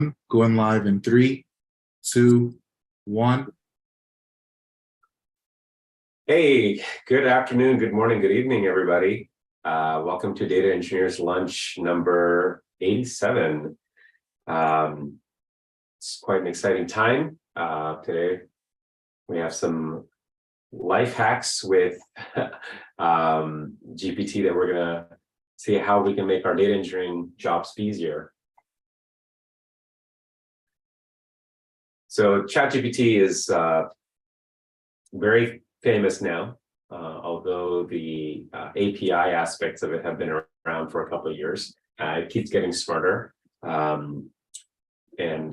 Going live in 3, 2, 1. Hey, good afternoon, good morning, good evening, everybody. Welcome to Data Engineers Lunch number 87. It's quite an exciting time. Today, we have some life hacks with GPT that we're gonna see how we can make our data engineering jobs easier. So ChatGPT is very famous now, although the API aspects of it have been around for a couple of years. It keeps getting smarter. And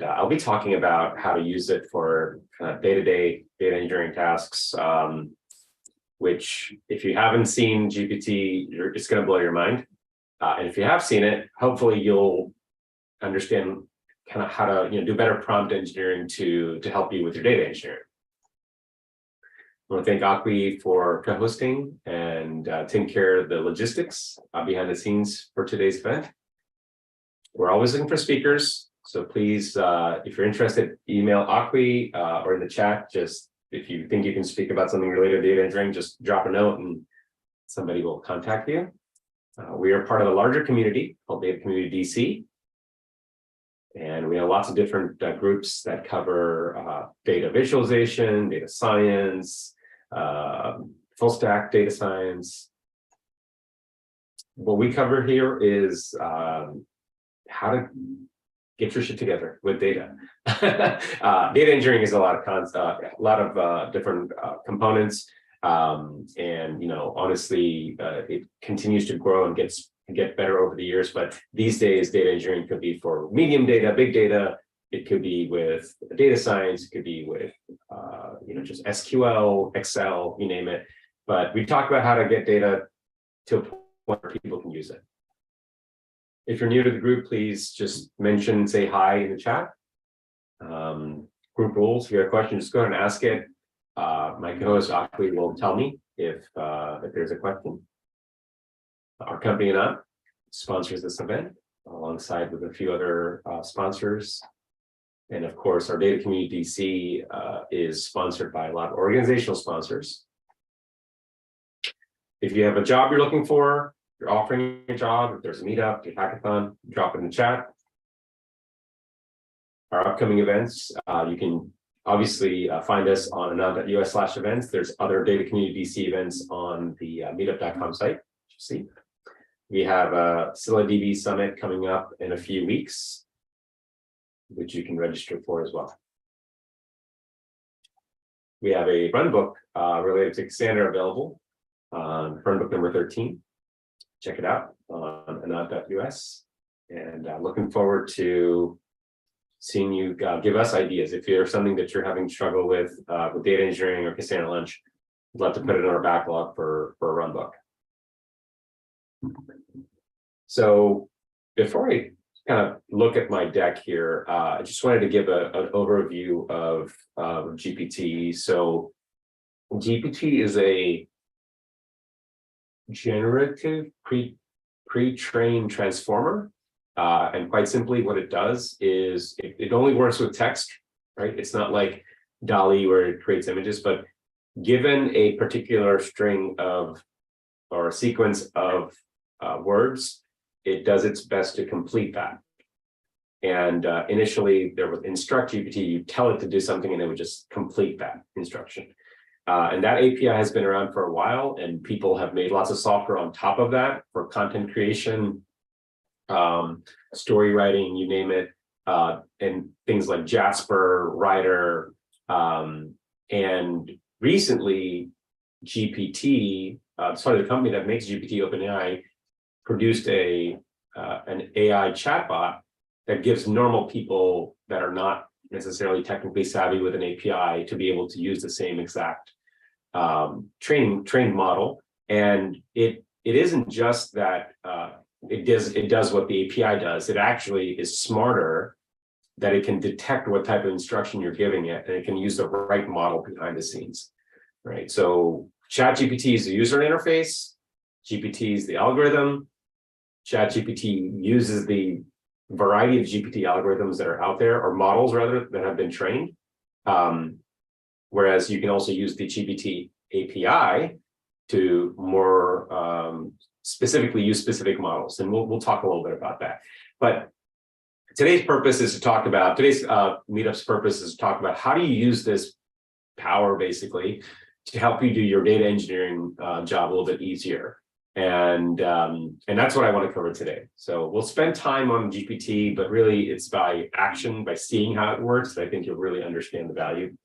I'll be talking about how to use it for day-to-day data engineering tasks, which if you haven't seen GPT, it's going to blow your mind. And if you have seen it, hopefully you'll understand kind of how to do better prompt engineering to help you with your data engineering. I want to thank Accompanying for co-hosting and taking care of the logistics behind the scenes for today's event. We're always looking for speakers, so please, if you're interested, email Accompanying or in the chat. Just if you think you can speak about something related to data engineering, just drop a note and somebody will contact you. We are part of a larger community called Data Community DC. And we have lots of different groups that cover data visualization, data science, full stack data science. What we cover here is how to get your shit together with data. Data engineering is a lot of different components, and honestly, it continues to grow and get better over the years. But these days, data engineering could be for medium data, big data. It could be with data science. It could be with just SQL, Excel, you name it. But we talk about how to get data to a point where people can use it. If you're new to the group, please just say hi in the chat. Group rules. If you have a question, just go ahead and ask it. My co-host Accompanying will tell me if there's a question. Our company, Anant, sponsors this event alongside with a few other sponsors. And of course, our Data Community DC is sponsored by a lot of organizational sponsors. If you have a job you're looking for, you're offering a job, if there's a meetup, a hackathon, drop it in the chat. Our upcoming events, you can obviously find us on anant.us/events. There's other Data Community DC events on the meetup.com site, you see. We have a ScyllaDB Summit coming up in a few weeks, which you can register for as well. We have a runbook related to Cassandra available, runbook number 13. Check it out on anant.us. And looking forward to seeing you give us ideas. If there's something that you're having struggle with data engineering or Cassandra Lunch, we'd love to put it in our backlog for a runbook. So before I kind of look at my deck here, I just wanted to give an overview of GPT. So GPT is a generative pre-trained transformer. And quite simply, what it does is it only works with text, right? It's not like DALL-E where it creates images, but given a particular string of or a sequence of words, it does its best to complete that. And initially, there was instruct GPT, you tell it to do something and it would just complete that instruction. And that API has been around for a while, and people have made lots of software on top of that for content creation, story writing, you name it, and things like Jasper, Writer, and recently GPT, the company that makes GPT, OpenAI, produced an AI chatbot that gives normal people that are not necessarily technically savvy with an API to be able to use the same exact trained model. And it isn't just that it does what the API does. It actually is smarter, that it can detect what type of instruction you're giving it, and it can use the right model behind the scenes, right? So ChatGPT is the user interface, GPT is the algorithm, ChatGPT uses the variety of GPT algorithms that are out there, or models rather, that have been trained. Whereas you can also use the GPT API to more specifically use specific models, and we'll talk a little bit about that. But today's purpose is to talk about meetup's purpose is to talk about how do you use this power basically to help you do your data engineering job a little bit easier. And that's what I want to cover today. So we'll spend time on GPT, but really it's by action, by seeing how it works, that I think you'll really understand the value.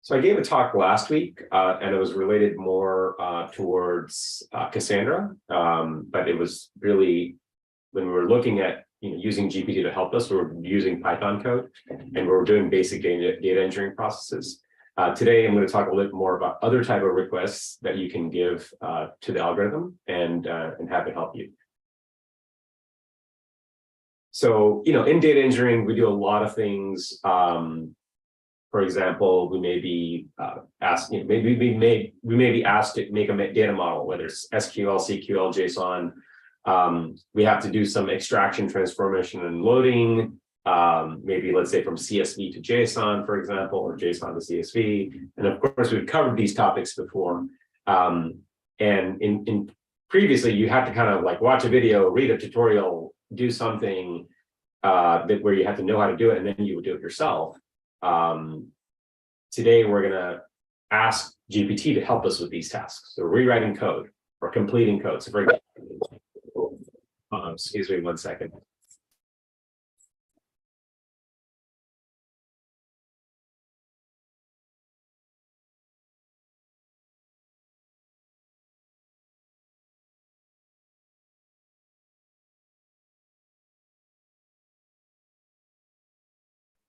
So I gave a talk last week, and it was related more towards Cassandra, but it was really when we were looking at using GPT to help us, we were using Python code, and we were doing basic data engineering processes. Today, I'm going to talk a little bit more about other type of requests that you can give to the algorithm and have it help you. So, in data engineering, we do a lot of things. For example, we may be asked, we may be asked to make a data model, whether it's SQL, SQL, JSON. We have to do some extraction, transformation, and loading. Maybe let's say from CSV to JSON, for example, or JSON to CSV. And of course, we've covered these topics before. And in previously, you had to kind of like watch a video, read a tutorial, do something where you had to know how to do it, and then you would do it yourself. Today, we're going to ask GPT to help us with these tasks. So rewriting code or completing code. So for example, excuse me 1 second.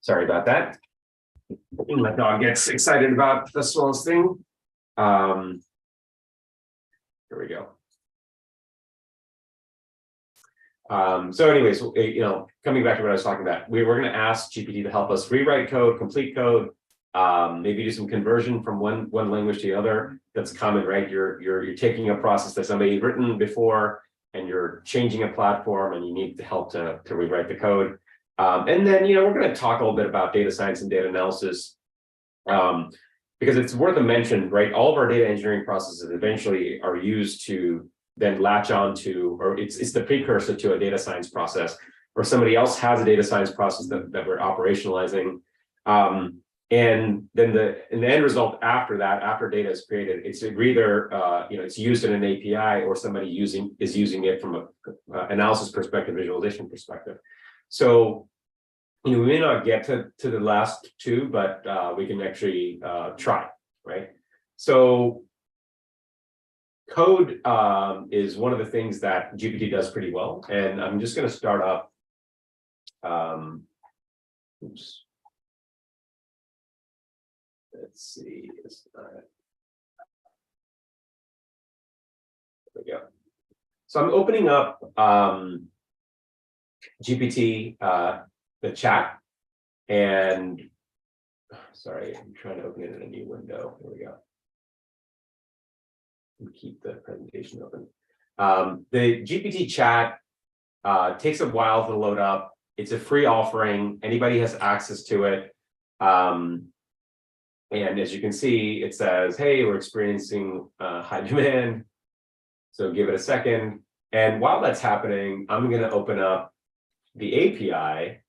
Sorry about that. My dog gets excited about the smallest thing. Here we go. So anyways, coming back to what I was talking about, we're going to ask GPT to help us rewrite code, complete code, maybe do some conversion from one language to the other. That's common, right? You're taking a process that somebody's written before, and you're changing a platform, and you need the help to rewrite the code. And then, we're going to talk a little bit about data science and data analysis, because it's worth a mention, right? All of our data engineering processes eventually are used to then latch on to, or it's the precursor to a data science process, or somebody else has a data science process that we're operationalizing. And then the end result after that, after data is created, it's either it's used in an API, or somebody is using it from a analysis perspective, visualization perspective. So, we may not get to the last two, but we can actually try, right? So code is one of the things that GPT does pretty well. And I'm just going to start up. Oops. Let's see. There we go. So I'm opening up GPT, the chat, and sorry, I'm trying to open it in a new window. Here we go. And keep the presentation open. The GPT chat takes a while to load up. It's a free offering. Anybody has access to it. And as you can see, it says, hey, we're experiencing high demand. So give it a second. And while that's happening, I'm going to open up the API,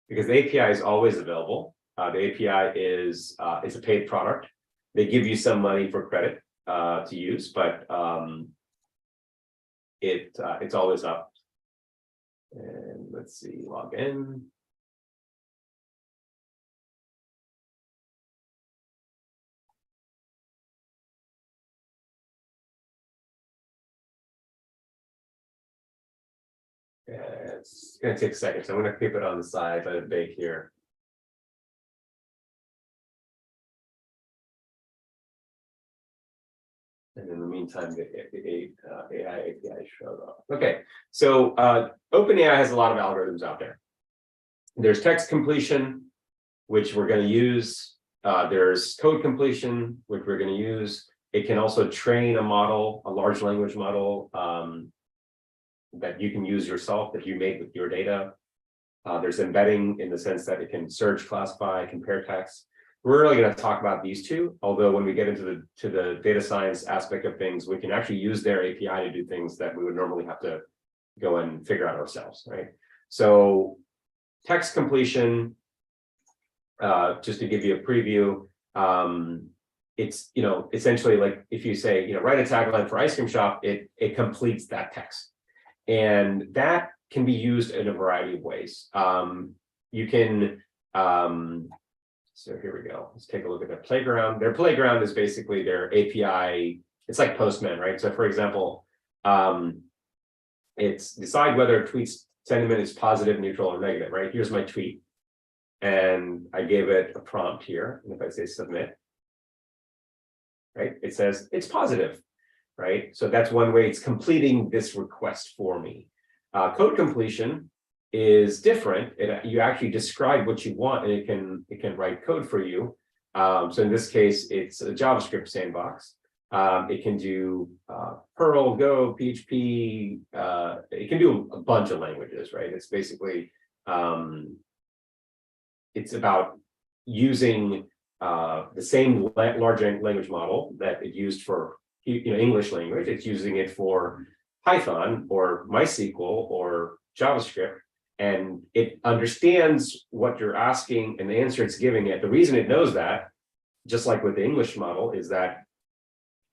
because the API is always available. The API is a paid product. They give you some money for credit to use, but it's always up. And let's see, log in. It's going to take a second, so I'm going to keep it on the side, let it bake here. And in the meantime, the AI API showed up. Okay, so OpenAI has a lot of algorithms out there. There's text completion, which we're going to use. There's code completion, which we're going to use. It can also train a model, a large language model that you can use yourself, that you make with your data. There's embedding in the sense that it can search, classify, compare text. We're really going to talk about these two, although when we get into the data science aspect of things, we can actually use their API to do things that we would normally have to go and figure out ourselves, right? So text completion, just to give you a preview, it's, essentially like if you say, write a tagline for ice cream shop, it completes that text. And that can be used in a variety of ways. You can, so here we go. Let's take a look at their playground. Their playground is basically their API. It's like Postman, right? So for example, it's decide whether a tweet's sentiment is positive, neutral, or negative, right? Here's my tweet. And I gave it a prompt here. And if I say submit, right, it says it's positive, right? So that's one way it's completing this request for me. Code completion is different. You actually describe what you want, and it can write code for you. So in this case, it's a JavaScript sandbox. It can do Perl, Go, PHP. It can do a bunch of languages, right? It's basically it's about using the same large language model that it used for English language. It's using it for Python or MySQL or JavaScript, and it understands what you're asking and the answer it's giving it. The reason it knows that, just like with the English model, is that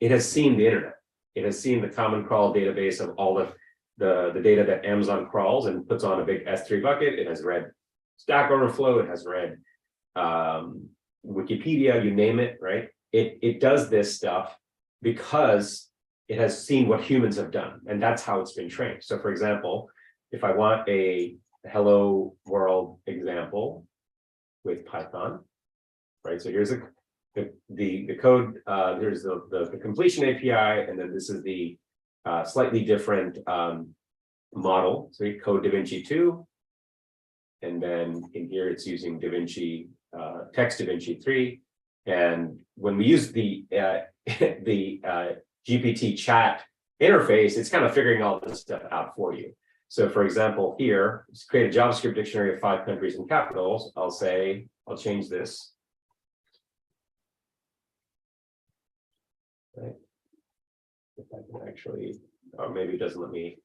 it has seen the internet. It has seen the Common Crawl database of all of the data that Amazon crawls and puts on a big S3 bucket. It has read Stack Overflow. It has read Wikipedia, you name it, right? It does this stuff because it has seen what humans have done, and that's how it's been trained. So for example, if I want a hello world example with Python, right? So here's the code, here's the completion API, and then this is the slightly different model. So you code DaVinci 2, and then in here it's using DaVinci, text DaVinci 3. And when we use the GPT chat interface, it's kind of figuring all this stuff out for you. So for example, here, let's create a JavaScript dictionary of 5 countries and capitals. I'll change this. Right. If I can actually, or maybe it doesn't let me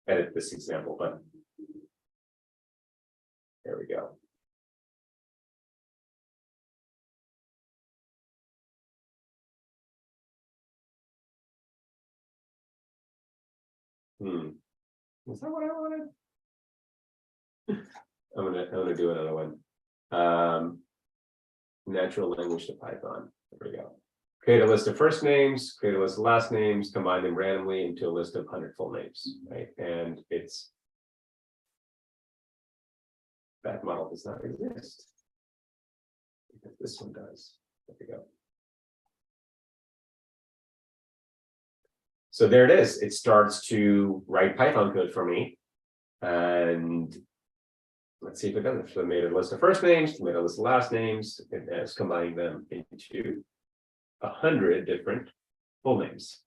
edit this example, but there we go. Is that what I wanted? I'm gonna do another one. Natural language to Python. There we go. Create a list of first names, create a list of last names, combine them randomly into a list of 100 full names, right? And that model does not exist. This one does. There we go. So there it is. It starts to write Python code for me. And let's see if it does it. So I made a list of first names, made a list of last names, and it's combining them into 100 different full names.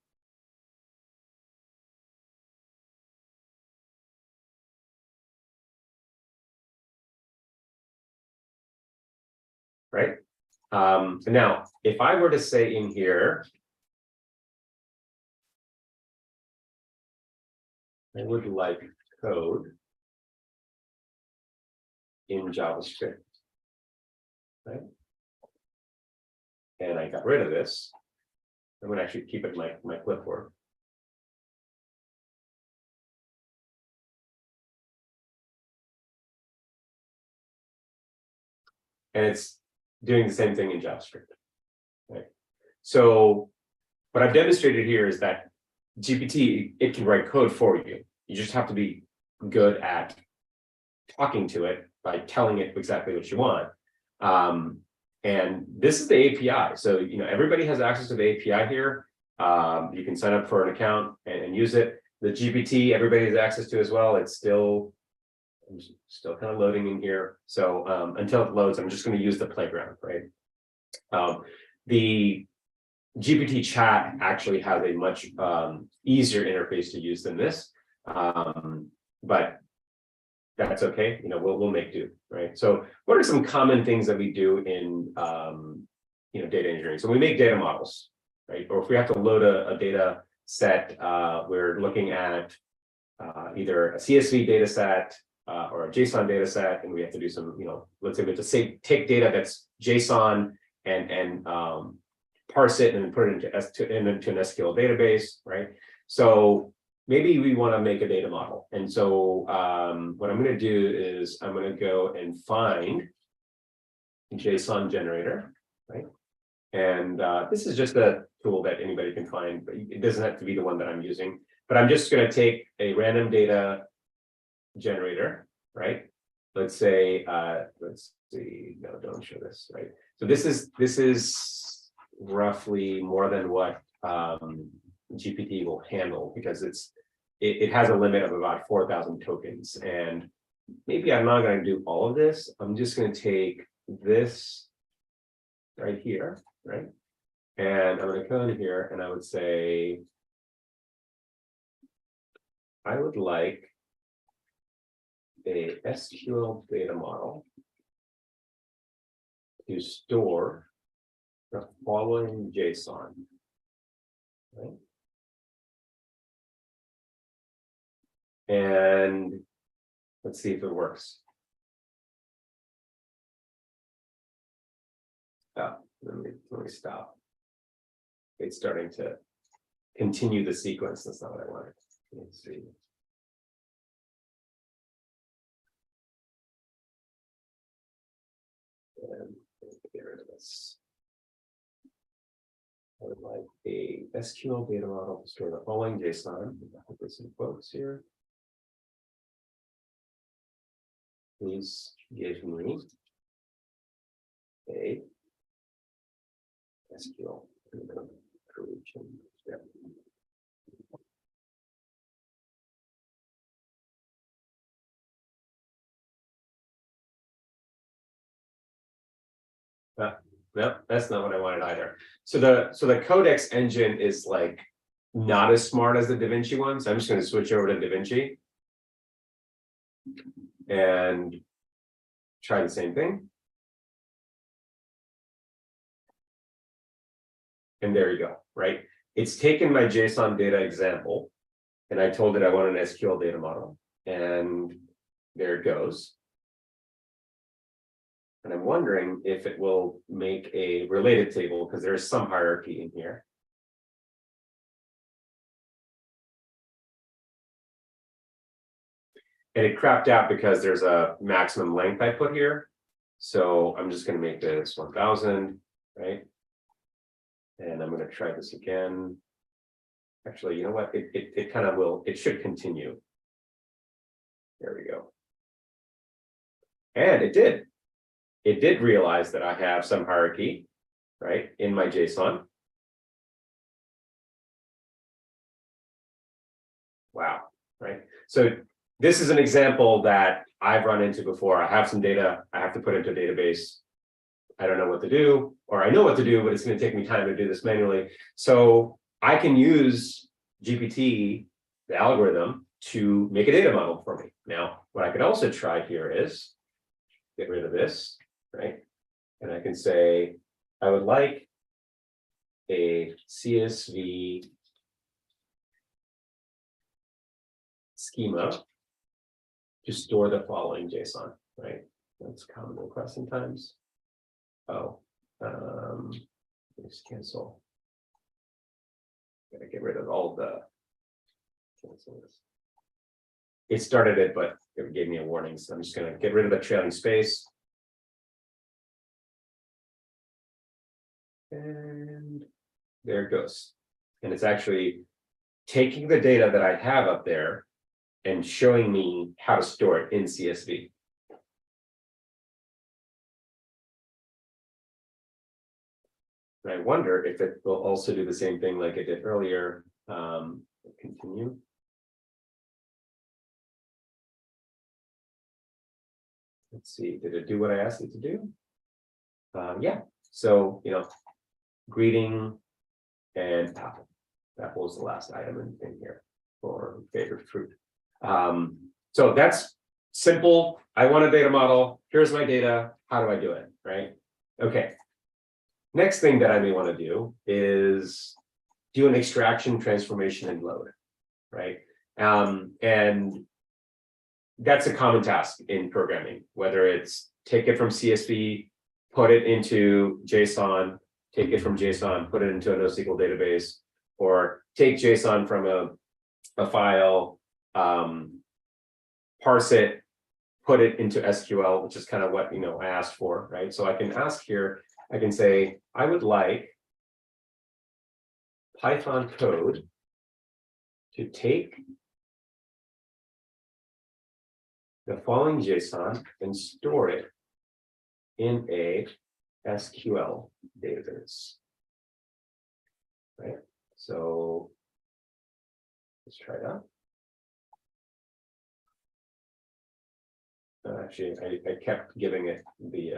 Right? Now, if I were to say in here, I would like code in JavaScript, right? And I got rid of this. I'm going to actually keep it in my clipboard. And it's doing the same thing in JavaScript, right? So what I've demonstrated here is that GPT, it can write code for you. You just have to be good at talking to it by telling it exactly what you want. And this is the API. So, everybody has access to the API here. You can sign up for an account and use it. The GPT, everybody has access to as well. It's still kind of loading in here. So until it loads, I'm just going to use the playground, right? GPT chat actually has a much easier interface to use than this, but that's okay. We'll make do, right? So, what are some common things that we do in data engineering? So we make data models, right? Or if we have to load a data set, we're looking at either a CSV data set or a JSON data set, and we have to do some, let's say we have to take data that's JSON and parse it and put it into an SQL database, right? So maybe we want to make a data model. And so what I'm going to do is I'm going to go and find a JSON generator, right? And this is just a tool that anybody can find, but it doesn't have to be the one that I'm using. But I'm just going to take a random data generator, right? Let's say, let's see, no, don't show this, right? So this is roughly more than what GPT will handle, because it has a limit of about 4,000 tokens. And maybe I'm not going to do all of this. I'm just going to take this right here, right? And I'm going to come in here and I would say, I would like a SQL data model to store the following JSON, right? And let's see if it works. Oh, let me stop. It's starting to continue the sequence. That's not what I wanted. Let's see. And get rid of this. I would like a SQL data model to store the following JSON. I'll put this in quotes here. Please give me a SQL. Yeah. No, that's not what I wanted either. So the Codex engine is like not as smart as the DaVinci one. So I'm just going to switch over to DaVinci and try the same thing. And there you go, right? It's taken my JSON data example, and I told it I want an SQL data model, and there it goes. And I'm wondering if it will make a related table, because there's some hierarchy in here. And it crapped out because there's a maximum length I put here. So I'm just going to make this 1000, right? And I'm going to try this again. Actually, you know what? It kind of will, it should continue. There we go. And it did. It did realize that I have some hierarchy, right, in my JSON. Wow, right? So this is an example that I've run into before. I have some data I have to put into a database. I don't know what to do, or I know what to do, but it's going to take me time to do this manually. So I can use GPT, the algorithm, to make a data model for me. Now, what I could also try here is get rid of this, right? And I can say, I would like a CSV schema to store the following JSON, right? That's common request sometimes. Oh, just cancel. Gotta get rid of all the cancel this. It started it, but it gave me a warning. So I'm just gonna get rid of the trailing space. And there it goes. And it's actually taking the data that I have up there and showing me how to store it in CSV. And I wonder if it will also do the same thing like it did earlier. Continue. Let's see, did it do what I asked it to do? Yeah, so, greeting, and apple. Apple is the last item in here for favorite fruit. So that's simple. I want a data model. Here's my data. How do I do it? Right? Okay. Next thing that I may want to do is do an extraction, transformation, and load. Right? And that's a common task in programming, whether it's take it from CSV, put it into JSON, take it from JSON, put it into a NoSQL database, or take JSON from a file, parse it, put it into SQL, which is kind of what I asked for, right? So I can ask here, I can say, I would like Python code to take the following JSON and store it in a SQL database, right? So let's try that. Actually, I kept giving it the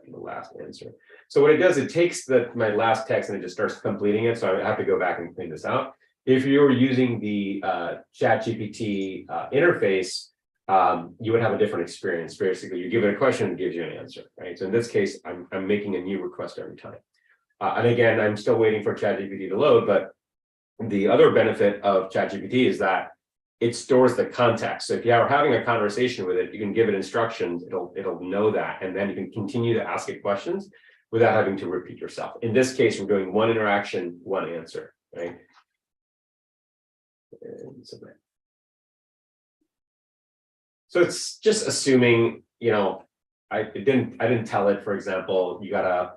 last answer. So what it does, it takes my last text and it just starts completing it. So I have to go back and clean this out. If you were using the ChatGPT interface, you would have a different experience. Basically, you give it a question and it gives you an answer, right? So in this case, I'm making a new request every time. And again, I'm still waiting for ChatGPT to load, but the other benefit of ChatGPT is that it stores the context. So if you are having a conversation with it, you can give it instructions, it'll know that, and then you can continue to ask it questions without having to repeat yourself. In this case, we're doing one interaction, one answer, right? And submit. So it's just assuming, I didn't tell it, for example, you gotta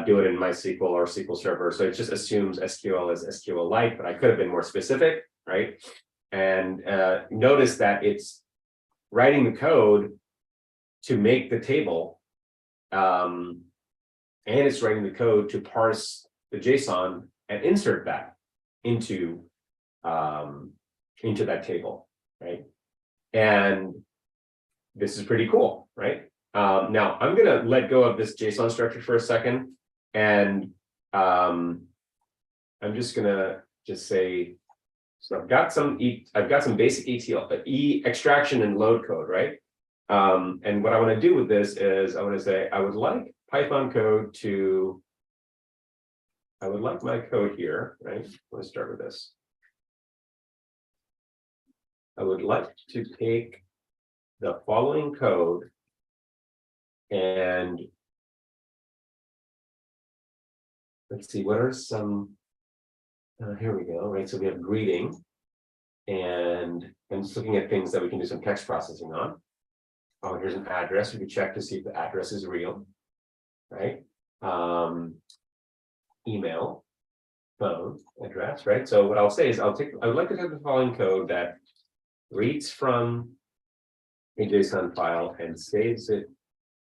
do it in MySQL or SQL Server. So it just assumes SQL is SQL-like, but I could have been more specific, right? And notice that it's writing the code to make the table, and it's writing the code to parse the JSON and insert that into that table, right? And this is pretty cool, right? Now I'm going to let go of this JSON structure for a second, and I'm just going to say, so I've got some basic ETL, extraction and load code, right? And what I want to do with this is I want to say I would like Python code to. I would like my code here, right? Let's start with this. I would like to take the following code and let's see, what are some, here we go, right? So we have greeting, and I'm just looking at things that we can do some text processing on. Oh, here's an address. We can check to see if the address is real, right? Email, phone, address, right? So what I'll say is I would like to take the following code that reads from a JSON file and saves it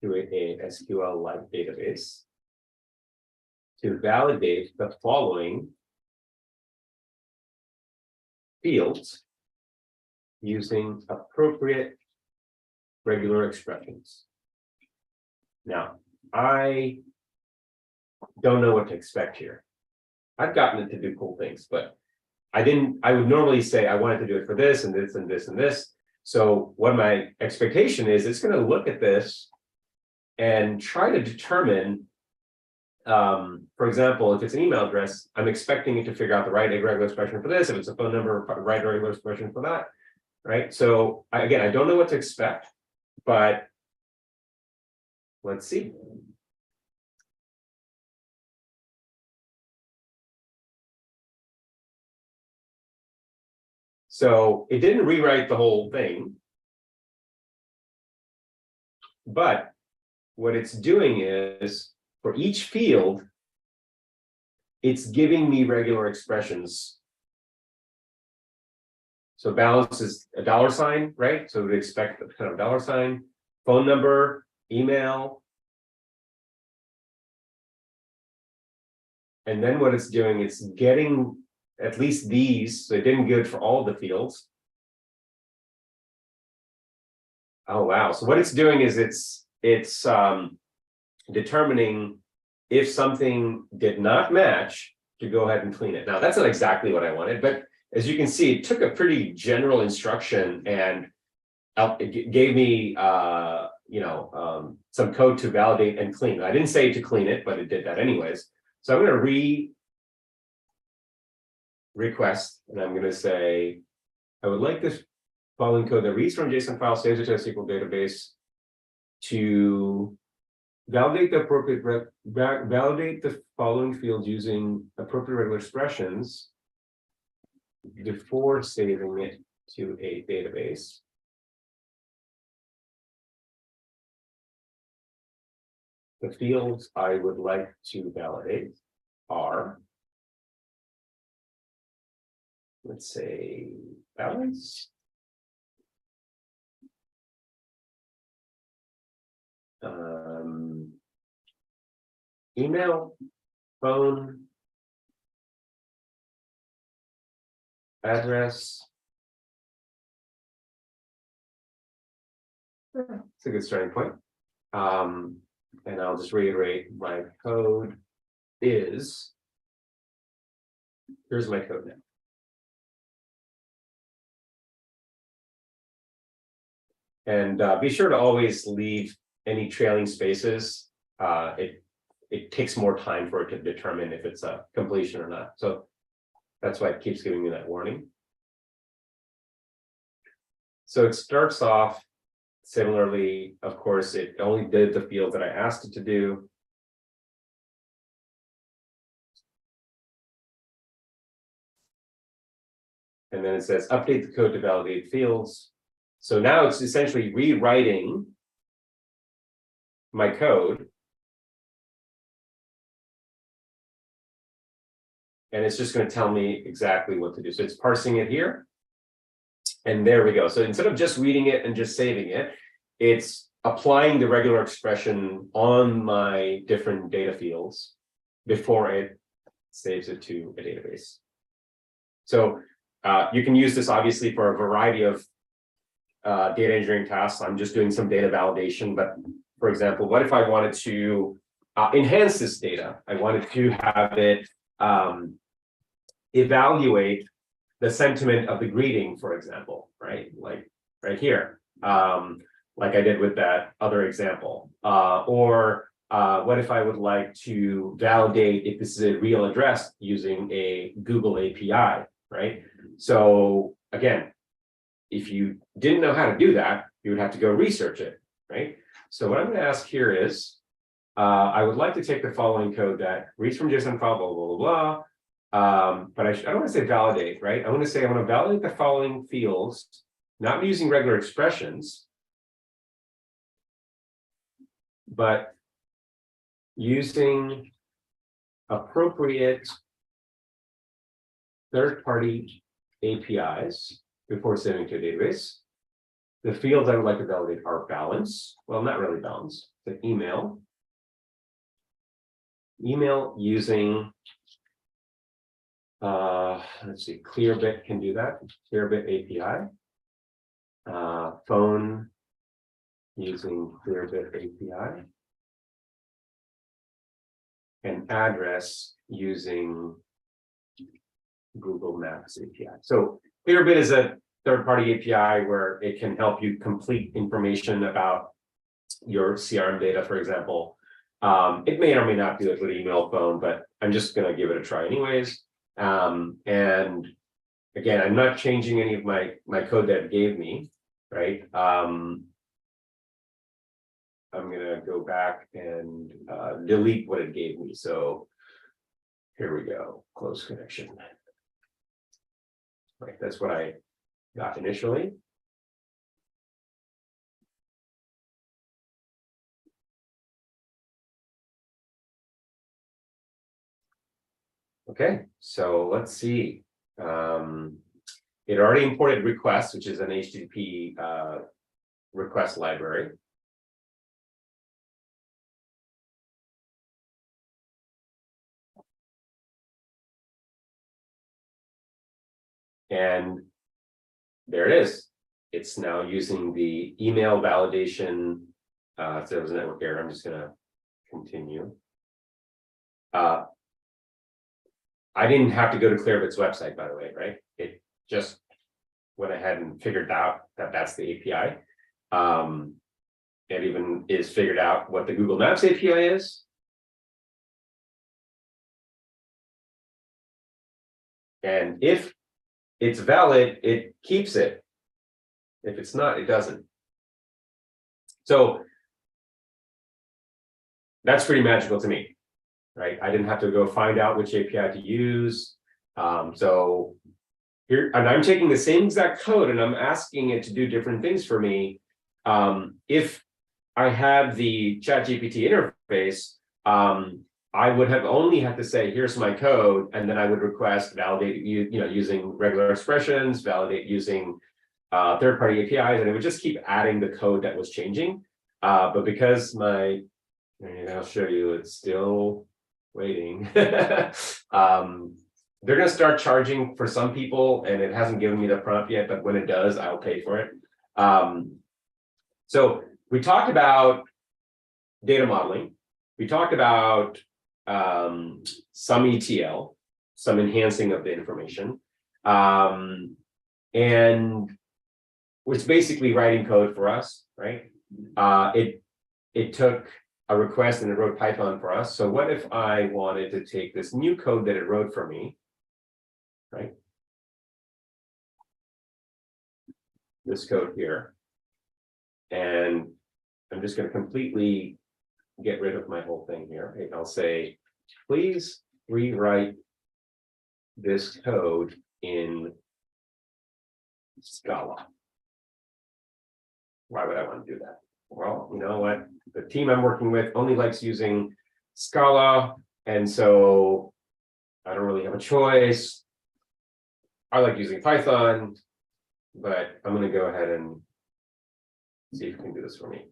to a SQL-like database to validate the following fields using appropriate regular expressions. Now, I don't know what to expect here. I've gotten it to do cool things, but I would normally say I wanted to do it for this and this and this and this. So what my expectation is, it's going to look at this and try to determine, for example, if it's an email address, I'm expecting it to figure out the right regular expression for this. If it's a phone number, right regular expression for that, right? So again, I don't know what to expect, but let's see. So it didn't rewrite the whole thing, but what it's doing is for each field, it's giving me regular expressions. So balance is a $, right? So we'd expect a kind of $, phone number, email. And then what it's doing, it's getting at least these, so it didn't give it for all the fields. Oh, wow. So what it's doing is it's determining if something did not match, to go ahead and clean it. Now, that's not exactly what I wanted, but as you can see, it took a pretty general instruction and it gave me, some code to validate and clean. I didn't say to clean it, but it did that anyways. So I'm going to request, and I'm going to say, I would like this following code that reads from JSON file, saves it to a SQL database to validate the validate the following fields using appropriate regular expressions before saving it to a database. The fields I would like to validate are, let's say, balance, email, phone, address. It's a good starting point. And I'll just reiterate, my code is, here's my code now. And be sure to always leave any trailing spaces. It takes more time for it to determine if it's a completion or not. So that's why it keeps giving me that warning. So it starts off similarly. Of course, it only did the field that I asked it to do. And then it says update the code to validate fields. So now it's essentially rewriting my code. And it's just going to tell me exactly what to do. So it's parsing it here. And there we go. So instead of just reading it and just saving it, it's applying the regular expression on my different data fields before it saves it to a database. So you can use this obviously for a variety of data engineering tasks. I'm just doing some data validation, but for example, what if I wanted to enhance this data? I wanted to have it evaluate the sentiment of the greeting, for example, right? Like right here, like I did with that other example. Or what if I would like to validate if this is a real address using a Google API, right? So again, if you didn't know how to do that, you would have to go research it, right? So what I'm going to ask here is, I would like to take the following code that reads from JSON file, blah, blah, blah, blah. But I don't want to say validate, right? I want to say I want to validate the following fields, not using regular expressions, but using appropriate third-party APIs before sending to a database. The fields I would like to validate are balance. Well, not really balance, but email. Email using, let's see, Clearbit can do that. Clearbit API. Phone using Clearbit API. And address using Google Maps API. So Clearbit is a third-party API where it can help you complete information about your CRM data, for example. It may or may not do it with email, phone, but I'm just going to give it a try anyways. And again, I'm not changing any of my code that it gave me, right? I'm going to go back and delete what it gave me. So here we go, close connection. Right, that's what I got initially. Okay, so let's see. It already imported request, which is an HTTP request library. And there it is. It's now using the email validation. So there was a network error. I'm just going to continue. I didn't have to go to Clearbit's website, by the way, right? It just went ahead and figured out that that's the API. It even is figured out what the Google Maps API is. And if it's valid, it keeps it. If it's not, it doesn't. So that's pretty magical to me, right? I didn't have to go find out which API to use. So here, and I'm taking the same exact code and I'm asking it to do different things for me. If I had the ChatGPT interface, I would have only had to say, here's my code, and then I would request validate using regular expressions, validate using third-party APIs, and it would just keep adding the code that was changing. But because I'll show you, it's still waiting. They're going to start charging for some people, and it hasn't given me the prompt yet, but when it does, I'll pay for it. So we talked about data modeling. We talked about some ETL, some enhancing of the information, and it's basically writing code for us, right? It took a request and it wrote Python for us. So what if I wanted to take this new code that it wrote for me, right? This code here, and I'm just going to completely get rid of my whole thing here. I'll say, please rewrite this code in Scala. Why would I want to do that? Well, you know what? The team I'm working with only likes using Scala, and so I don't really have a choice. I like using Python, but I'm going to go ahead and see if it can do this for me.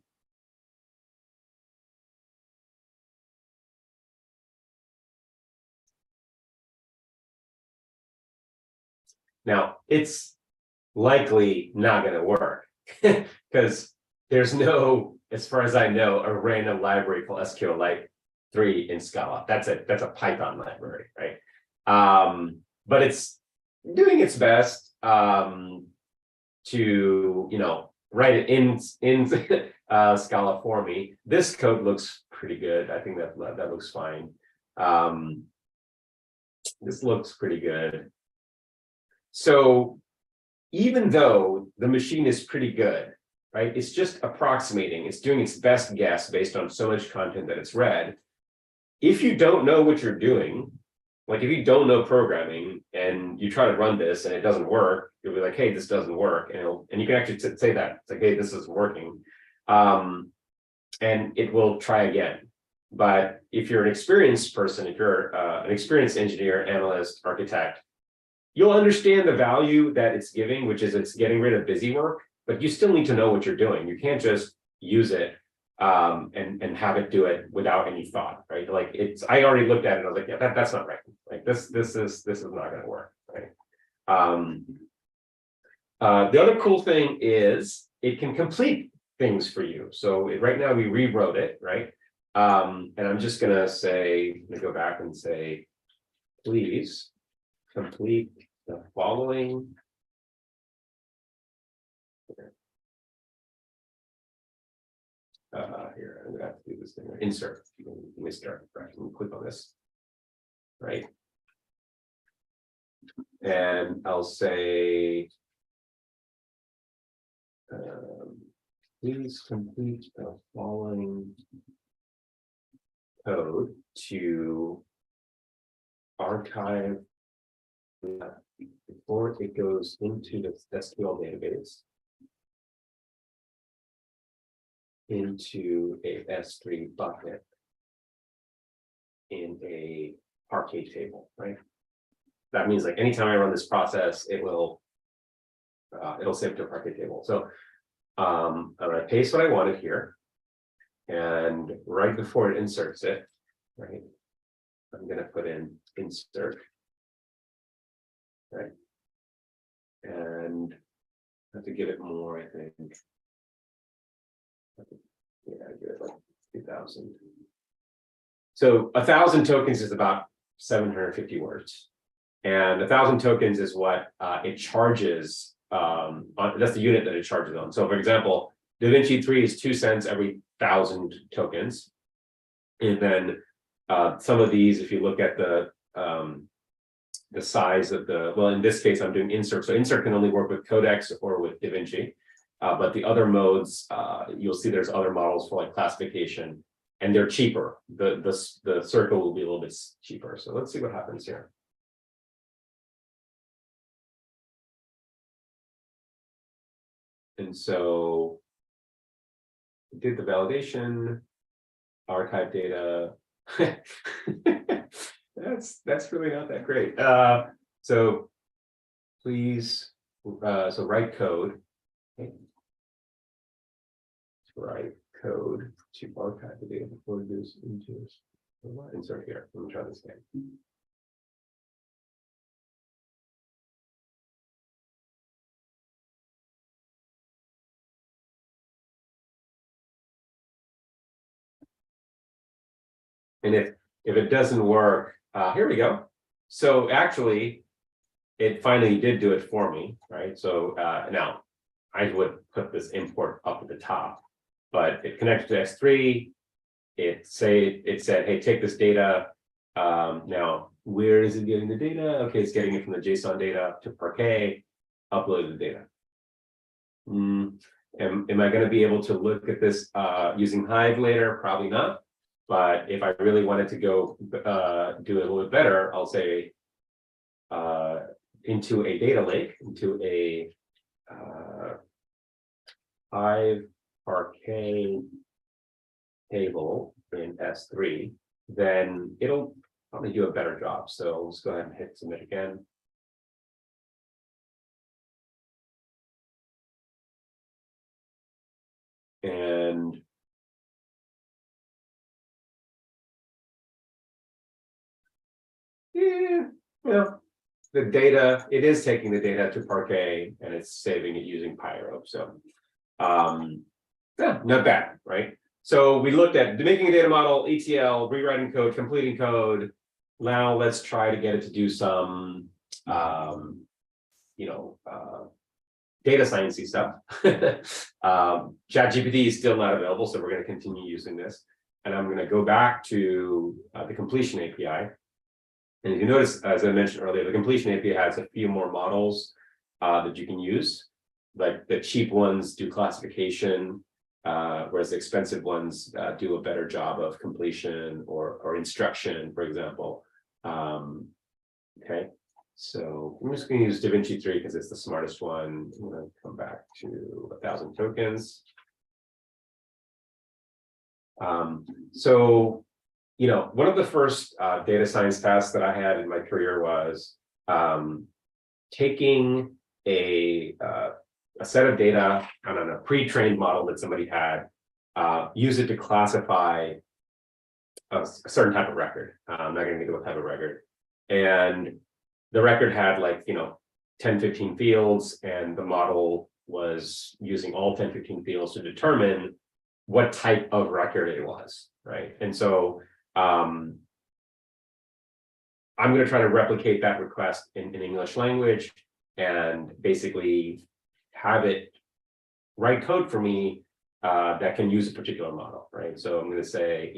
Now, it's likely not going to work because there's no, as far as I know, a random library called SQLite 3 in Scala. That's a Python library, right? But it's doing its best to write it in Scala for me. This code looks pretty good. I think that looks fine. This looks pretty good. So even though the machine is pretty good, right? It's just approximating. It's doing its best guess based on so much content that it's read. If you don't know what you're doing, like if you don't know programming and you try to run this and it doesn't work, you'll be like, hey, this doesn't work. And you can actually say that. It's like, hey, this isn't working. And it will try again. But if you're an experienced person, if you're an experienced engineer, analyst, architect, you'll understand the value that it's giving, which is it's getting rid of busy work, but you still need to know what you're doing. You can't just use it and have it do it without any thought, right? Like I already looked at it, I was like, yeah, that's not right. Like this is not going to work, right? The other cool thing is it can complete things for you. So right now we rewrote it, right? And I'm just going to say, let me go back and say, please complete the following. Here, I'm gonna have to do this thing. Insert. Let me start. Right. Let me click on this. Right. And I'll say, please complete the following code to archive before it goes into the SQL database into a S3 bucket in a Parquet table, right? That means like anytime I run this process, it'll save to a Parquet table. So I'm going to paste what I wanted here, and right before it inserts it, right, I'm going to put in insert, right, and I have to give it more, I think. Yeah, I give it like 2,000. So 1,000 tokens is about 750 words. And 1,000 tokens is what it charges. That's the unit that it charges on. So, for example, DaVinci 3 is 2 cents every 1,000 tokens. And then some of these, if you look at the size of well, in this case, I'm doing insert. So insert can only work with Codex or with DaVinci. But the other modes, you'll see there's other models for like classification, and they're cheaper. The circle will be a little bit cheaper. So let's see what happens here. And so we did the validation, archive data. That's really not that great. So please, so write code. Okay. Write code to archive the data before it goes into insert here. Let me try this again. And if it doesn't work, here we go. So actually, it finally did do it for me, right? So now I would put this import up at the top, but it connected to S3. It said, hey, take this data. Now, where is it getting the data? Okay, it's getting it from the JSON data to Parquet, upload the data. Am I going to be able to look at this using Hive later? Probably not. But if I really wanted to go do it a little bit better, I'll say into a data lake, into a Hive Parquet table in S3, then it'll probably do a better job. So let's go ahead and hit submit again. And yeah, well, the data, it is taking the data to Parquet and it's saving it using Pyro. So yeah, not bad, right? So we looked at making a data model, ETL, rewriting code, completing code. Now let's try to get it to do some data sciencey stuff. ChatGPT is still not available, so we're going to continue using this. And I'm going to go back to the completion API. And if you notice, as I mentioned earlier, the completion API has a few more models that you can use. Like the cheap ones do classification, whereas the expensive ones do a better job of completion or instruction, for example. Okay, so I'm just going to use DaVinci 3 because it's the smartest one. I'm going to come back to 1,000 tokens. So, one of the first data science tasks that I had in my career was taking a set of data on a pre-trained model that somebody had, use it to classify a certain type of record. I'm not going to get what type of record. And the record had 10, 15 fields, and the model was using all 10, 15 fields to determine what type of record it was, right? And so I'm going to try to replicate that request in English language and basically have it write code for me that can use a particular model, right? So I'm going to say,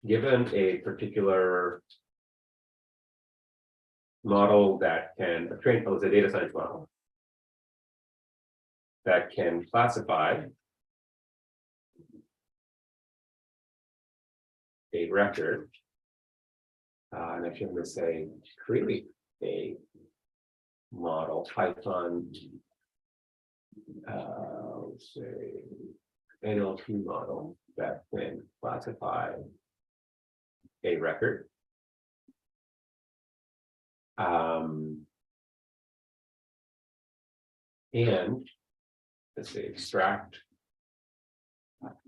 given a particular model that can train, it's a data science model that can classify a record. And actually, I'm going to say create a model, Python, let's say NLP model that can classify a record. And let's say extract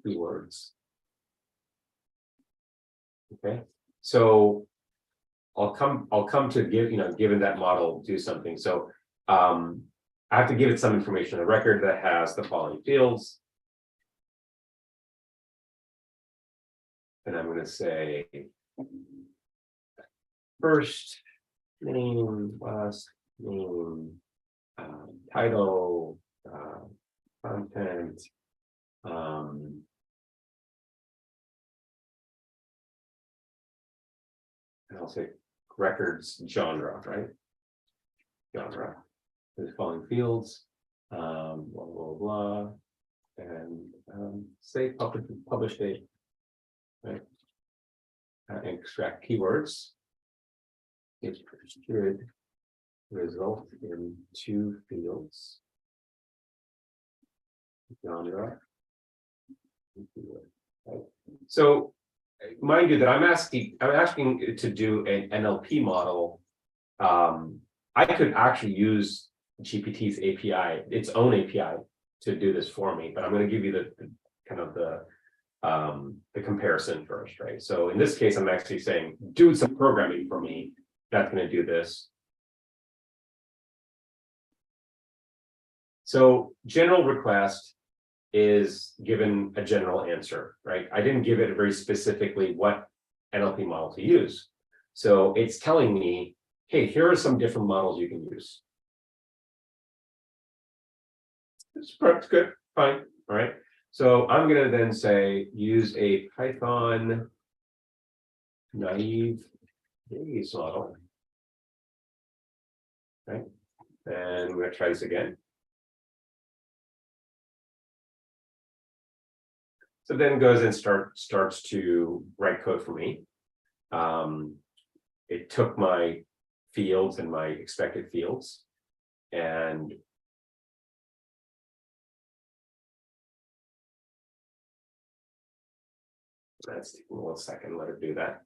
keywords. Okay, so I'll come to given that model, do something. So I have to give it some information, a record that has the following fields. And I'm going to say first name, last name, title, content, and I'll say records genre, right? Genre. There's following fields, blah, blah, blah, and say publish date, right? Extract keywords. It should result in 2 fields. Genre. Right. So mind you that I'm asking it to do an NLP model. I could actually use GPT's API, its own API, to do this for me, but I'm going to give you the kind of the comparison first, right? So in this case, I'm actually saying, do some programming for me that's going to do this. So general request is given a general answer, right? I didn't give it very specifically what NLP model to use. So it's telling me, hey, here are some different models you can use. It's good, fine, all right. So I'm going to then say, use a Python naive Bayes model. Okay, and we're going to try this again. So then goes and starts to write code for me. It took my fields and my expected fields, and let's take 1 second, let it do that.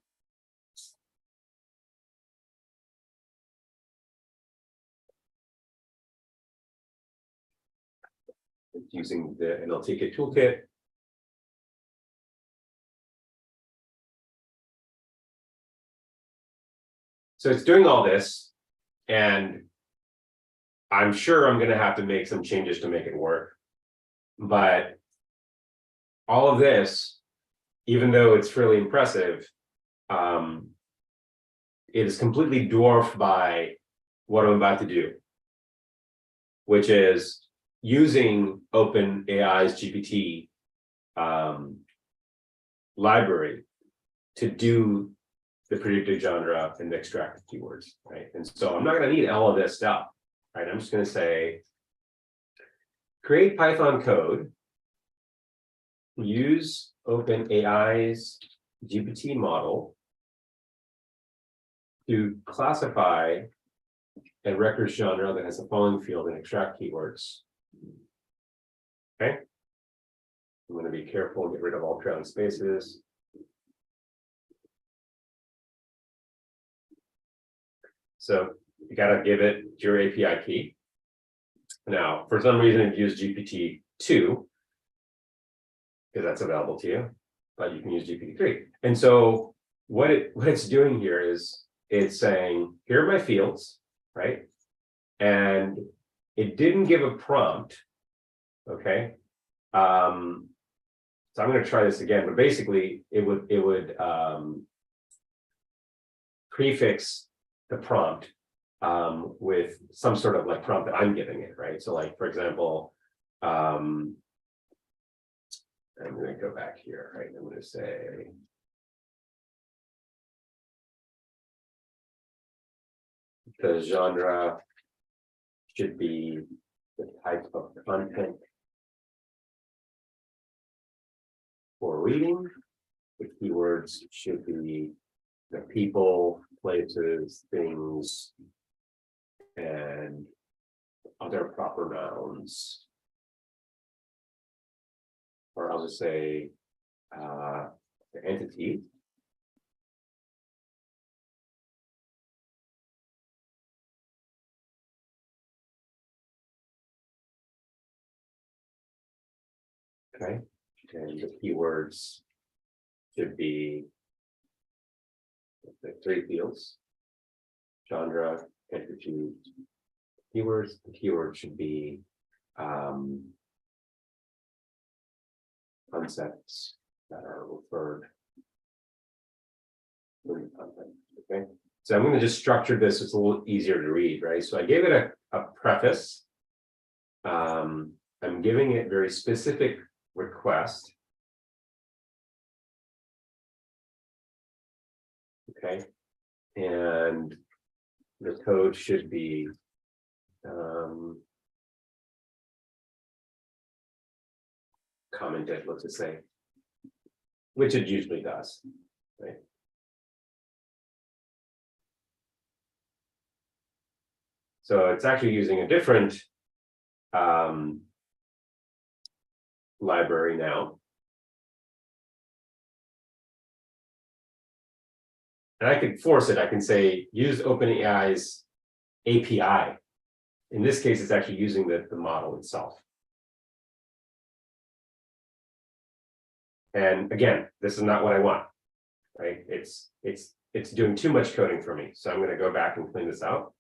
It's using the NLTK toolkit. So it's doing all this, and I'm sure I'm going to have to make some changes to make it work. But all of this, even though it's fairly impressive, it is completely dwarfed by what I'm about to do, which is using OpenAI's GPT library to do the predicted genre and the extracted keywords, right? And so I'm not going to need all of this stuff, right? I'm just going to say, create Python code, use OpenAI's GPT model to classify a record genre that has the following field and extract keywords. Okay. I'm going to be careful and get rid of all trailing spaces. So you got to give it your API key. Now, for some reason, it used GPT-2 because that's available to you, but you can use GPT-3. And so what it's doing here is it's saying, here are my fields, right? And it didn't give a prompt. Okay. So I'm going to try this again, but basically it would prefix the prompt with some sort of like prompt that I'm giving it, right? So like, for example, I'm going to go back here, right? I'm going to say, the genre should be the type of content for reading. The keywords should be the people, places, things, and other proper nouns. Or I'll just say the entity. Okay, and the keywords should be the 3 fields: genre, entity, keywords. The keyword should be concepts that are referred in the content. Okay, So I'm going to just structure this so it's a little easier to read, right? So I gave it a preface. I'm giving it very specific request. Okay. And the code should be commented, let's just say, which it usually does, right? So it's actually using a different library now. And I could force it. I can say, use OpenAI's API. In this case, it's actually using the model itself. And again, this is not what I want, right? It's doing too much coding for me. So I'm going to go back and clean this out.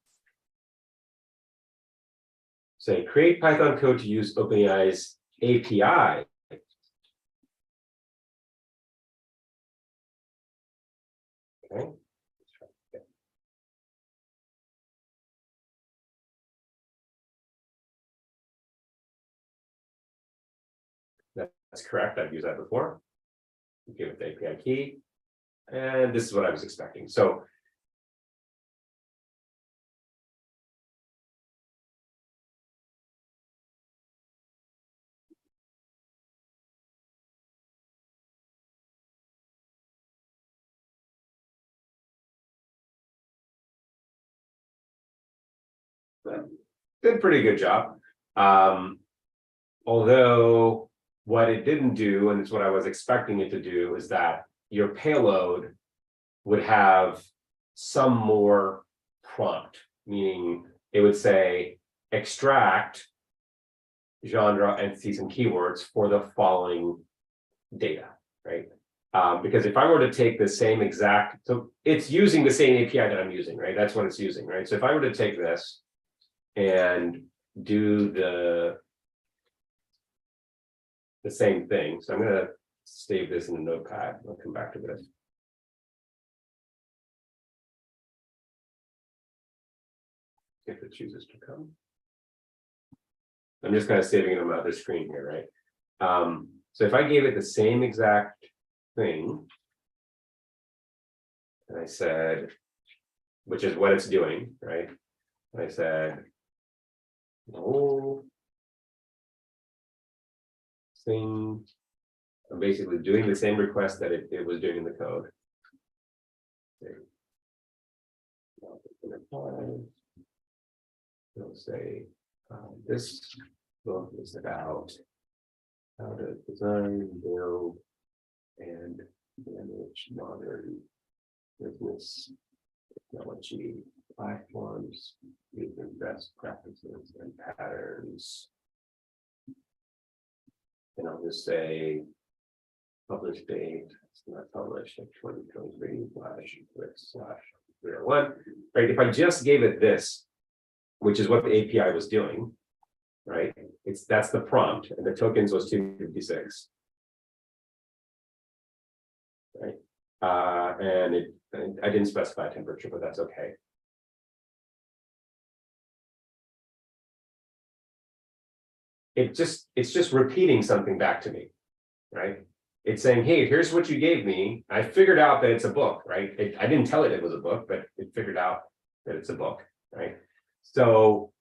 Say, create Python code to use OpenAI's API. Okay. That's correct. I've used that before. Give it the API key. And this is what I was expecting. So did a pretty good job. Although what it didn't do, and it's what I was expecting it to do, is that your payload would have some more prompt, meaning it would say extract genre, entities, and keywords for the following data, right? Because if I were to take the same exact, so it's using the same API that I'm using, right? That's what it's using, right? So if I were to take this and do the same thing, so I'm going to save this in a notepad. I'll come back to this. If it chooses to come. I'm just kind of saving it on my other screen here, right? So if I gave it the same exact thing, and I said, which is what it's doing, right? I said, oh, thing. I'm basically doing the same request that it was doing in the code. It'll say, this book is about how to design, build, and manage modern business technology platforms using best practices and patterns. And I'll just say published date, it's not published at 2023//01. Right? If I just gave it this, which is what the API was doing, right? That's the prompt, and the tokens was 256. Right. And I didn't specify temperature, but that's okay. It's just repeating something back to me, right? It's saying, hey, here's what you gave me. I figured out that it's a book, right? I didn't tell it was a book, but it figured out that it's a book, right? So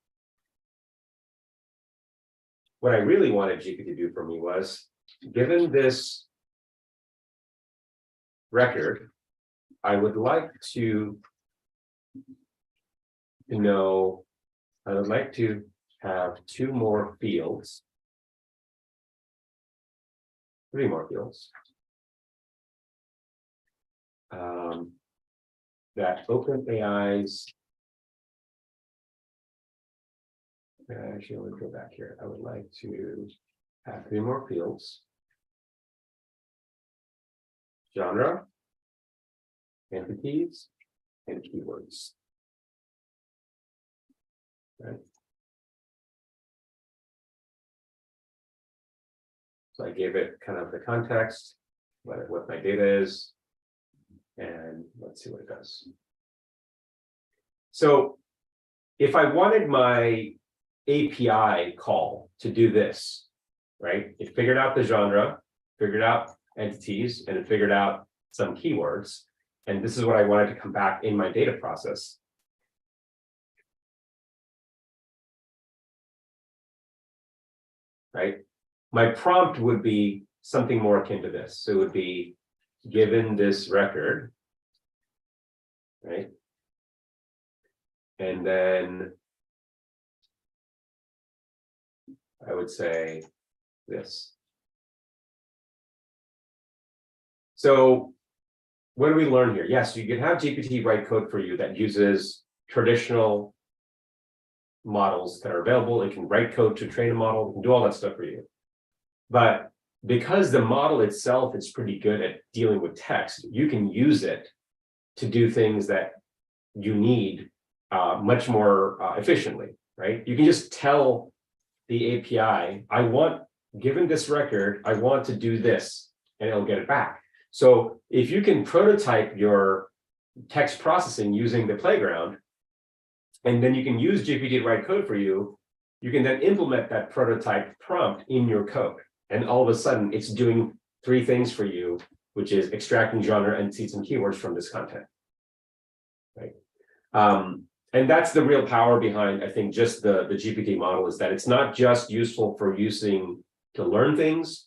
what I really wanted GPT to do for me was, given this record, I would like to know, I would like to have 2 more fields, 3 more fields, that OpenAI's, actually, let me go back here. I would like to have 3 more fields: genre, entities, and keywords. Right. So I gave it kind of the context, what my data is, and let's see what it does. So if I wanted my API call to do this, right? It figured out the genre, figured out entities, and it figured out some keywords. And this is what I wanted to come back in my data process. Right? My prompt would be something more akin to this. So it would be given this record, right? And then I would say this. So what do we learn here? Yes, you can have GPT write code for you that uses traditional models that are available. It can write code to train a model, it can do all that stuff for you. But because the model itself is pretty good at dealing with text, you can use it to do things that you need much more efficiently, right? You can just tell the API, I want, given this record, I want to do this, and it'll get it back. So if you can prototype your text processing using the playground, and then you can use GPT to write code for you, you can then implement that prototype prompt in your code. And all of a sudden, it's doing 3 things for you, which is extracting genre, entities, and keywords from this content. Right? And that's the real power behind, I think, just the GPT model, is that it's not just useful for using to learn things,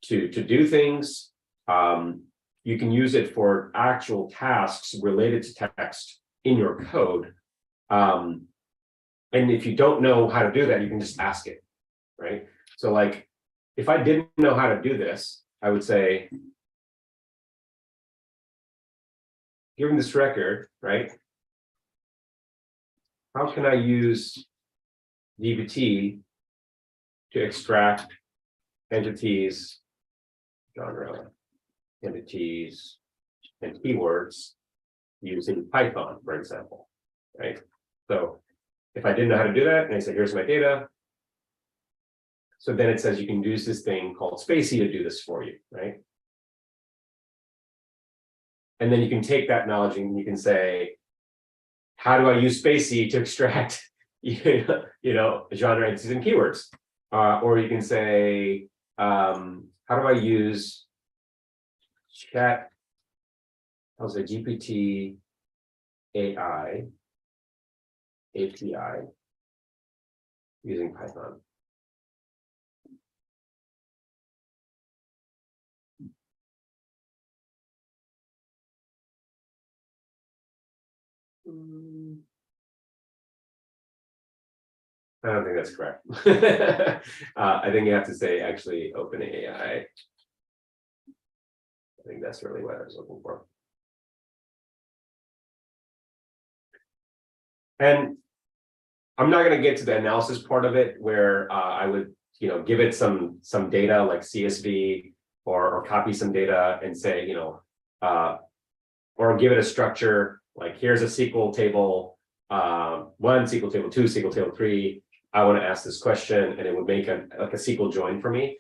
to do things. You can use it for actual tasks related to text in your code. And if you don't know how to do that, you can just ask it, right? So like, if I didn't know how to do this, I would say, given this record, right? How can I use GPT to extract entities, genre, entities, and keywords using Python, for example, right? So if I didn't know how to do that, and I say, here's my data. So then it says you can use this thing called Spacey to do this for you, right? And then you can take that knowledge and you can say, how do I use Spacey to extract, genre, entities, and keywords? Or you can say, how do I use GPT AI API using Python? I don't think that's correct. I think you have to say actually OpenAI. I think that's really what I was looking for. And I'm not going to get to the analysis part of it, where I would, give it some data like CSV or copy some data and say, or give it a structure like, here's a SQL table, 1 SQL table 2 SQL table 3. I want to ask this question, and it would make a SQL join for me,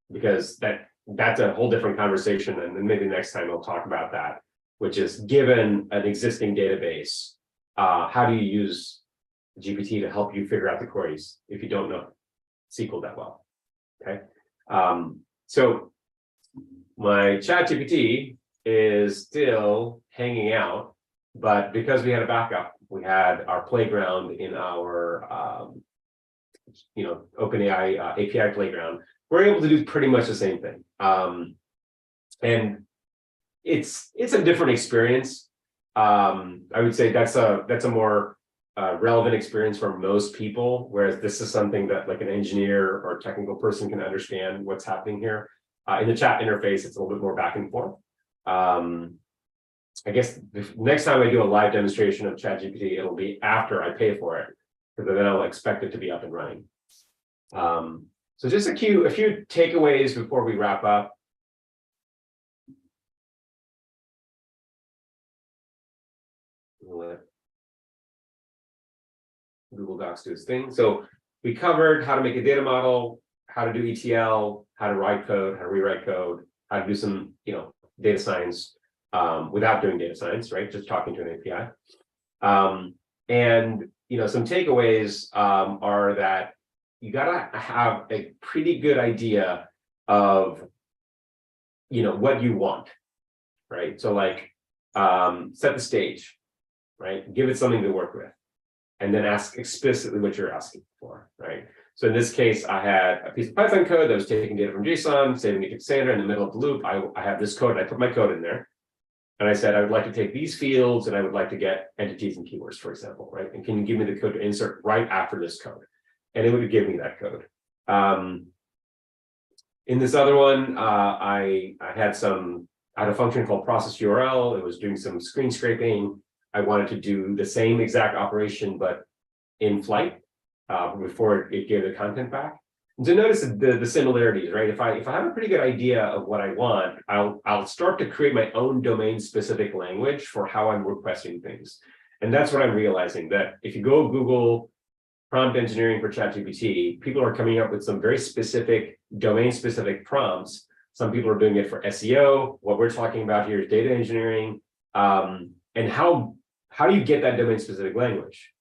because that's a whole different conversation, and then maybe next time we'll talk about that, which is, given an existing database, how do you use GPT to help you figure out the queries if you don't know SQL that well? Okay, so my ChatGPT is still hanging out, but because we had a backup, we had our playground in our OpenAI API playground, we're able to do pretty much the same thing. And it's a different experience. I would say that's a more relevant experience for most people, whereas this is something that like an engineer or technical person can understand what's happening here. In the chat interface, it's a little bit more back and forth. I guess next time I do a live demonstration of ChatGPT, it'll be after I pay for it, because then I'll expect it to be up and running. So just a few takeaways before we wrap up. Let Google Docs do its thing. So we covered how to make a data model, how to do ETL, how to write code, how to rewrite code, how to do some, data science without doing data science, right? Just talking to an API. And some takeaways are that you gotta have a pretty good idea of what you want, right? So like set the stage, right? Give it something to work with, and then ask explicitly what you're asking for, right? So in this case, I had a piece of Python code that was taking data from JSON, saving it to Cassandra in the middle of the loop. I have this code, and I put my code in there. And I said, I would like to take these fields and I would like to get entities and keywords, for example, right? And can you give me the code to insert right after this code? And it would give me that code. In this other one, I had a function called process URL. It was doing some screen scraping. I wanted to do the same exact operation, but in flight before it gave the content back. And so notice the similarities, right? If I have a pretty good idea of what I want, I'll start to create my own domain-specific language for how I'm requesting things. And that's what I'm realizing, that if you go Google prompt engineering for ChatGPT, people are coming up with some very specific domain-specific prompts. Some people are doing it for SEO. What we're talking about here is data engineering. And how do you get that domain-specific language?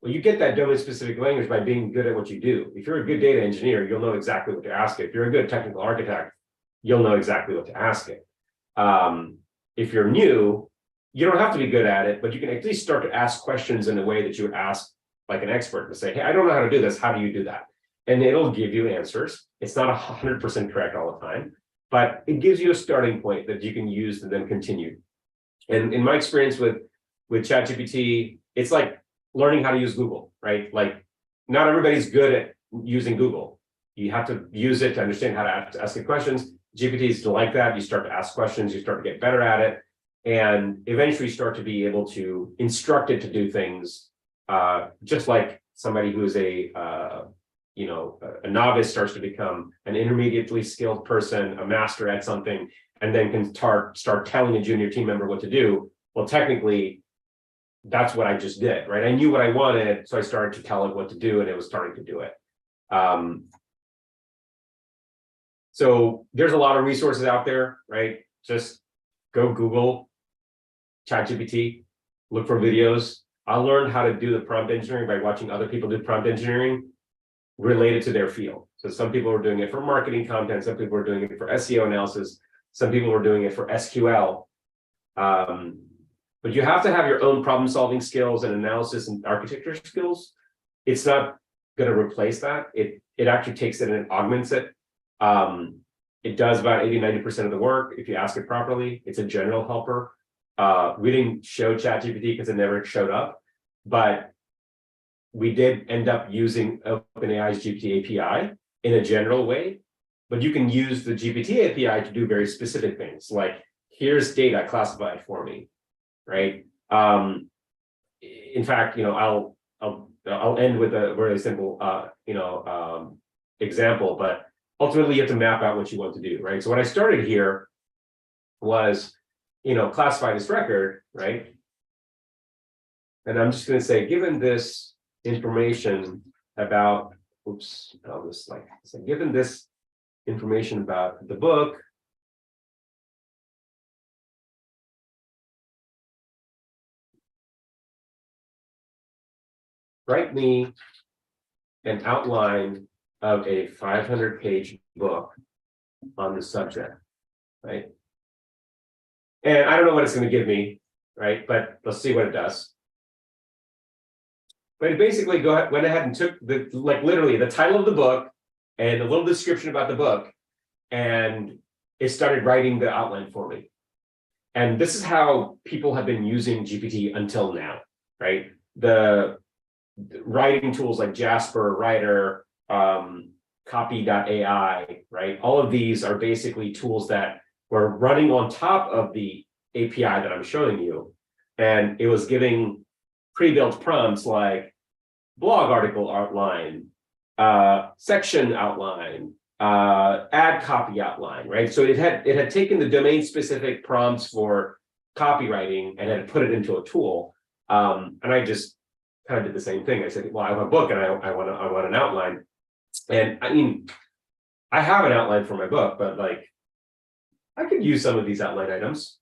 Well, you get that domain-specific language by being good at what you do. If you're a good data engineer, you'll know exactly what to ask it. If you're a good technical architect, you'll know exactly what to ask it. If you're new, you don't have to be good at it, but you can at least start to ask questions in a way that you would ask like an expert to say, hey, I don't know how to do this. How do you do that? And it'll give you answers. It's not 100% correct all the time, but it gives you a starting point that you can use and then continue. And in my experience with ChatGPT, it's like learning how to use Google, right? Like not everybody's good at using Google. You have to use it to understand how to ask it questions. GPT is like that. You start to ask questions, you start to get better at it, and eventually start to be able to instruct it to do things just like somebody who is a novice starts to become an intermediately skilled person, a master at something, and then can start telling a junior team member what to do. Well, technically, that's what I just did, right? I knew what I wanted, so I started to tell it what to do, and it was starting to do it. So there's a lot of resources out there, right? Just go Google ChatGPT, look for videos. I learned how to do the prompt engineering by watching other people do prompt engineering related to their field. So some people were doing it for marketing content, some people were doing it for SEO analysis, some people were doing it for SQL. But you have to have your own problem-solving skills and analysis and architecture skills. It's not going to replace that. It actually takes it and it augments it. It does about 80–90% of the work if you ask it properly. It's a general helper. We didn't show ChatGPT because it never showed up, but we did end up using OpenAI's GPT API in a general way. But you can use the GPT API to do very specific things, like here's data classified for me. Right. In fact, I'll end with a very simple, example, but ultimately you have to map out what you want to do, right? So what I started here was, classify this record, right? And I'm just going to say, given this information about, I'll just say, given this information about the book, write me an outline of a 500-page book on the subject, right? And I don't know what it's going to give me, right? But let's see what it does. But it basically went ahead and took literally the title of the book and a little description about the book, and it started writing the outline for me. And this is how people have been using GPT until now, right? The writing tools like Jasper, Writer, Copy.ai, right? All of these are basically tools that were running on top of the API that I'm showing you. And it was giving pre-built prompts like blog article outline, section outline, ad copy outline, right? So it had taken the domain-specific prompts for copywriting and had put it into a tool. And I just kind of did the same thing. I said, well, I have a book and I want an outline. And I mean, I have an outline for my book, but like, I could use some of these outline items,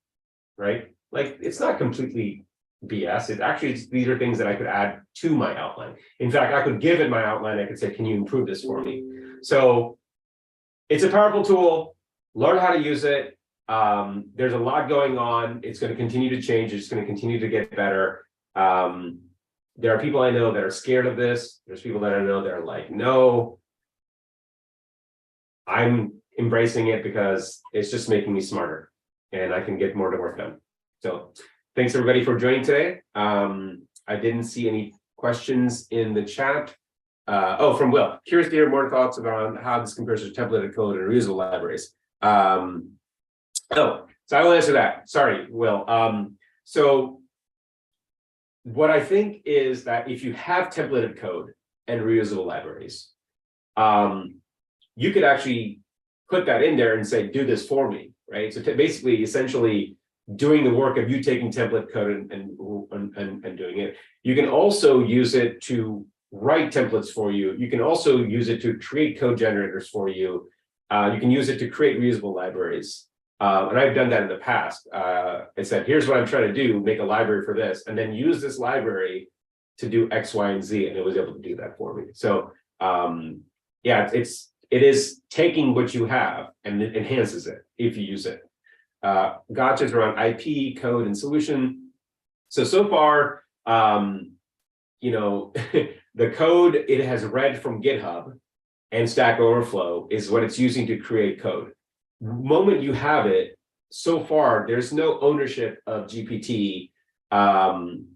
right? Like, it's not completely BS. These are things that I could add to my outline. In fact, I could give it my outline. I could say, can you improve this for me? So it's a powerful tool. Learn how to use it. There's a lot going on. It's going to continue to change. It's going to continue to get better. There are people I know that are scared of this. There's people that I know that are like, no, I'm embracing it because it's just making me smarter and I can get more to work done. So thanks everybody for joining today. I didn't see any questions in the chat. From Will. Curious to hear more thoughts about how this compares to templated code and reusable libraries. So I will answer that. Sorry, Will. So what I think is that if you have templated code and reusable libraries, you could actually put that in there and say, do this for me, right? So basically, essentially doing the work of you taking template code and doing it. You can also use it to write templates for you. You can also use it to create code generators for you. You can use it to create reusable libraries. And I've done that in the past. I said, here's what I'm trying to do, make a library for this, and then use this library to do X, Y, and Z, and it was able to do that for me. So yeah, it is taking what you have and it enhances it if you use it. Gotchas around IP, code, and solution. So far, you know, the code it has read from GitHub and Stack Overflow is what it's using to create code. The moment you have it, so far, there's no ownership of GPT from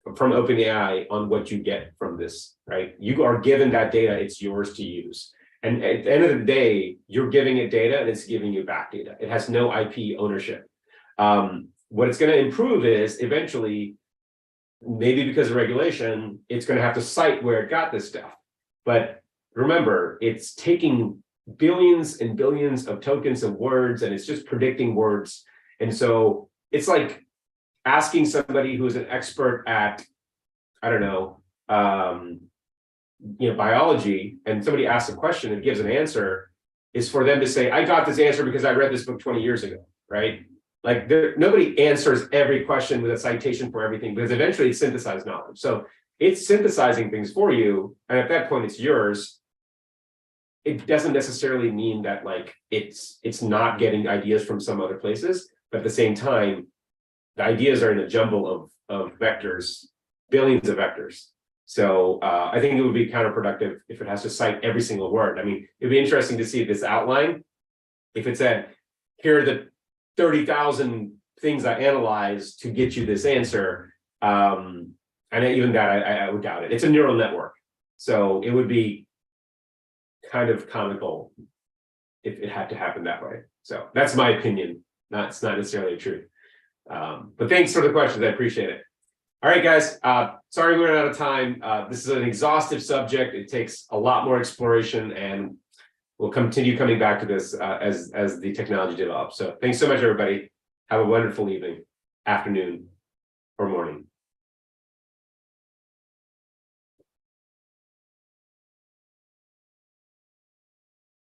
OpenAI on what you get from this, right? You are given that data, it's yours to use. And at the end of the day, you're giving it data and it's giving you back data. It has no IP ownership. What it's going to improve is eventually, maybe because of regulation, it's going to have to cite where it got this stuff. But remember, it's taking billions and billions of tokens of words, and it's just predicting words. And so it's like asking somebody who's an expert at, I don't know, biology, and somebody asks a question and gives an answer, is for them to say, I got this answer because I read this book 20 years ago, right? Like nobody answers every question with a citation for everything, because eventually it's synthesized knowledge. So it's synthesizing things for you, and at that point it's yours. It doesn't necessarily mean that like it's not getting ideas from some other places, but at the same time, the ideas are in a jumble of vectors, billions of vectors. So I think it would be counterproductive if it has to cite every single word. I mean, it'd be interesting to see this outline. If it said, here are the 30,000 things I analyzed to get you this answer, and even that I would doubt it. It's a neural network, so it would be kind of comical if it had to happen that way. So that's my opinion. It's not necessarily true. But thanks for the questions. I appreciate it. All right, guys. Sorry we ran out of time. This is an exhaustive subject. It takes a lot more exploration, and we'll continue coming back to this as the technology develops. So thanks so much, everybody. Have a wonderful evening, afternoon, or morning.